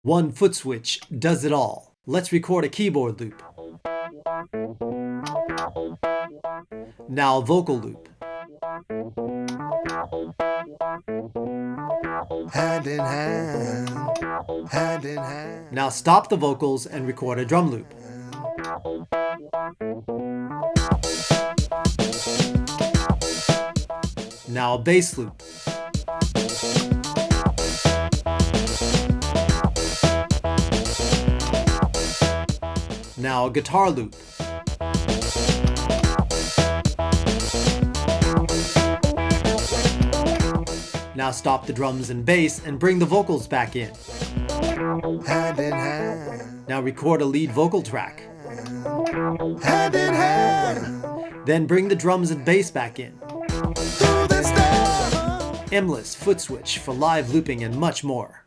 One foot switch does it all. Let's record a keyboard loop. Now vocal loop. Hand in hand, hand in hand. Now stop the vocals and record a drum loop. Now a bass loop. Now a guitar loop. Now stop the drums and bass and bring the vocals back in. Hand in hand. Now record a lead vocal track. Hand in hand. Then bring the drums and bass back in. Through the storm. Endless foot switch for live looping and much more.